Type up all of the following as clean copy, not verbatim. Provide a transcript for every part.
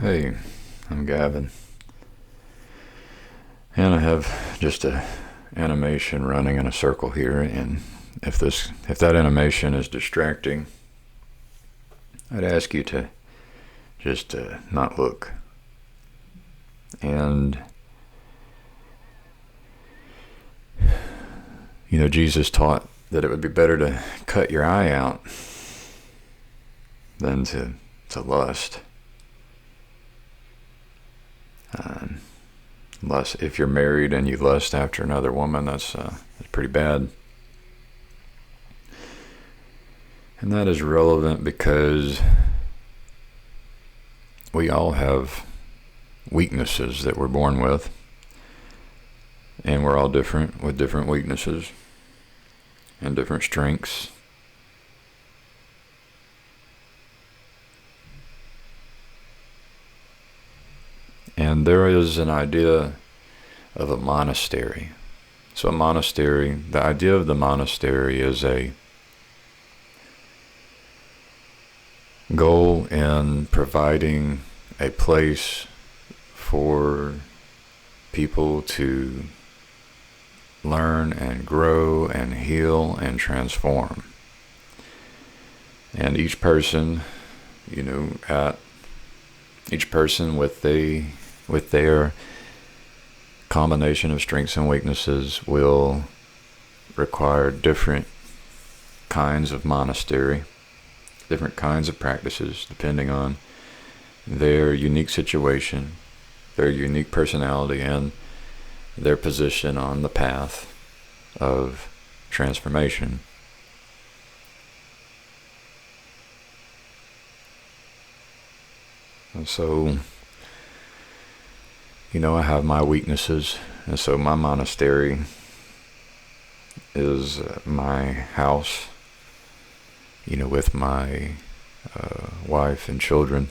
Hey, I'm Gavin, and I have just a animation running in a circle here. And if that animation is distracting, I'd ask you to just not look. And Jesus taught that it would be better to cut your eye out than to lust. Lust. If you're married and you lust after another woman, that's pretty bad. And that is relevant because we all have weaknesses that we're born with, and we're all different with different weaknesses and different strengths. And there is an idea of a monastery. So the idea of the monastery is a goal in providing a place for people to learn and grow and heal and transform. And each person, each person with their combination of strengths and weaknesses will require different kinds of monastery, different kinds of practices, depending on their unique situation, their unique personality, and their position on the path of transformation. And so, I have my weaknesses, and so my monastery is my house, with my wife and children.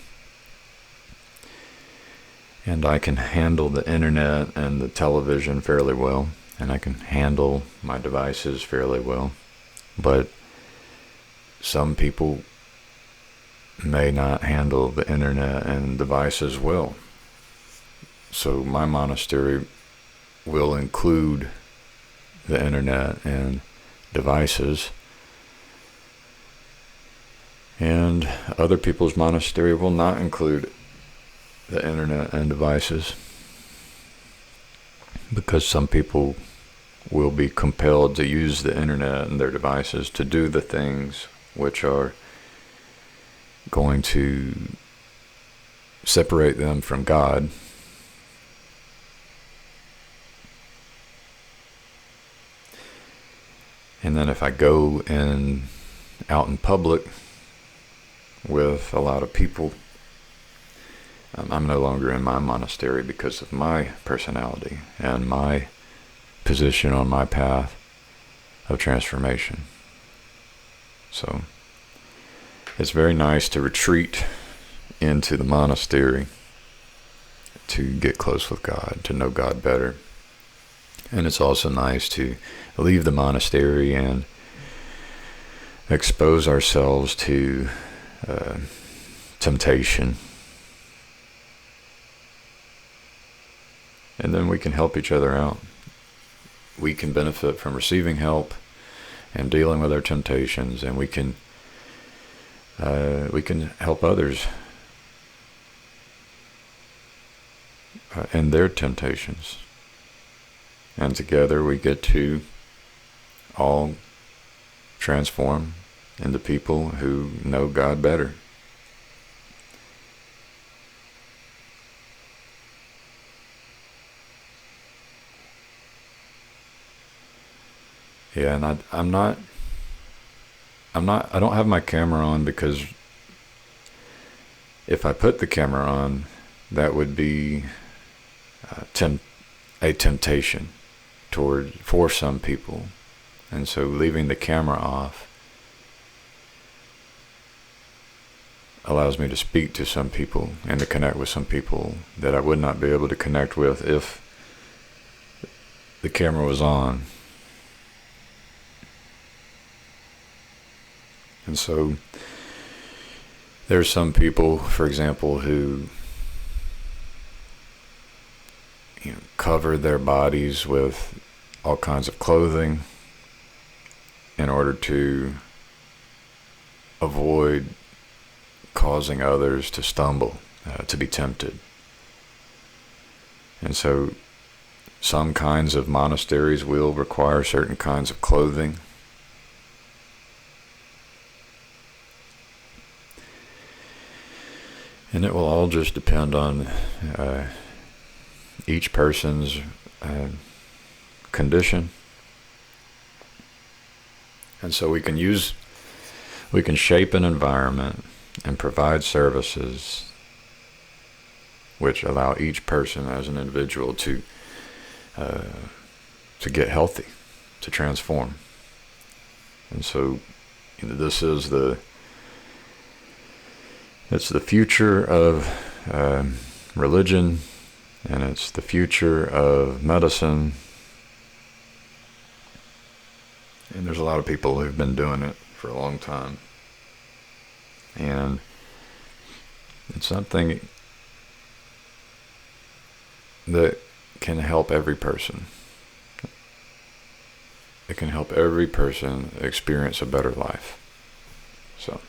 And I can handle the internet and the television fairly well, and I can handle my devices fairly well. But some people may not handle the internet and devices well. So my monastery will include the internet and devices, and other people's monastery will not include the internet and devices, because some people will be compelled to use the internet and their devices to do the things which are going to separate them from God. And then if I go out in public with a lot of people, I'm no longer in my monastery because of my personality and my position on my path of transformation. So it's very nice to retreat into the monastery to get close with God, to know God better. And it's also nice to leave the monastery and expose ourselves to temptation. And then we can help each other out. We can benefit from receiving help and dealing with our temptations, and we can help others in their temptations. And together we get to all transform into people who know God better. Yeah, and I don't have my camera on because if I put the camera on, that would be a temptation for some people. And so leaving the camera off allows me to speak to some people and to connect with some people that I would not be able to connect with if the camera was on. And so there's some people, for example, who cover their bodies with all kinds of clothing in order to avoid causing others to stumble, to be tempted. And so some kinds of monasteries will require certain kinds of clothing. And it will all just depend on each person's condition. And so we can shape an environment and provide services which allow each person as an individual to get healthy, to transform. And so, this is it's the future of religion, and it's the future of medicine. And there's a lot of people who've been doing it for a long time. And it's something that can help every person. It can help every person experience a better life. So,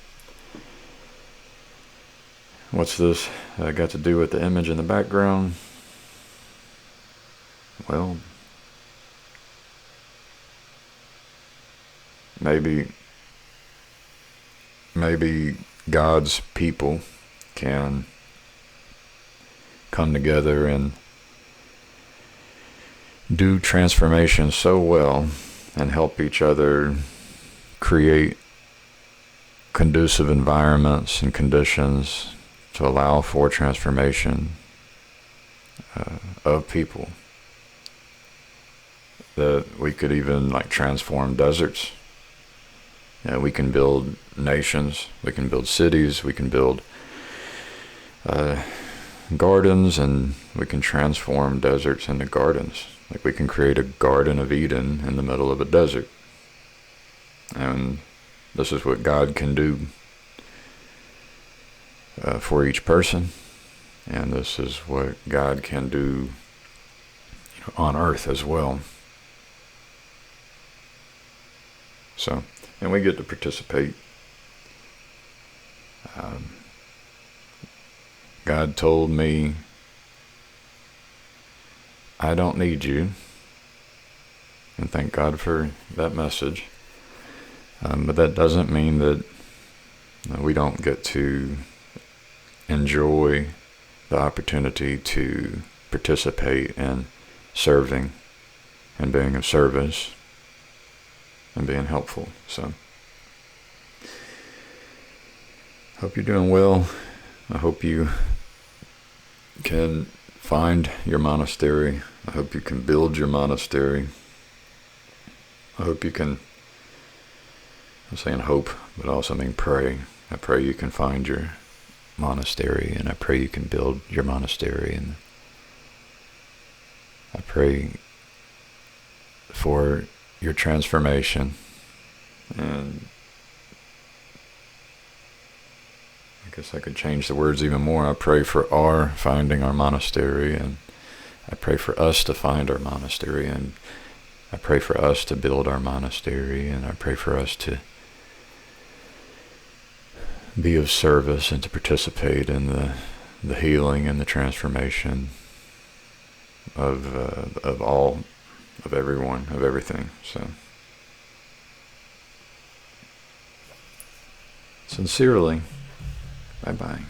what's this got to do with the image in the background? Well, maybe God's people can come together and do transformation so well and help each other create conducive environments and conditions to allow for transformation of people, that we could even transform deserts. We can build nations, we can build cities, we can build gardens, and we can transform deserts into gardens. We can create a Garden of Eden in the middle of a desert. And this is what God can do for each person. And this is what God can do on earth as well. So, and we get to participate. God told me, I don't need you. And thank God for that message. But that doesn't mean that we don't get to enjoy the opportunity to participate in serving and being of service and being helpful. So, hope you're doing well. I hope you can find your monastery. I hope you can build your monastery. I hope you can, I'm saying hope, but I also mean pray. I pray you can find your monastery, and I pray you can build your monastery, and I pray for your transformation. And I guess I could change the words even more. I pray for our finding our monastery, and I pray for us to find our monastery, and I pray for us to build our monastery, and I pray for us to be of service and to participate in the healing and the transformation of all, of everyone, of everything. So, sincerely, bye-bye.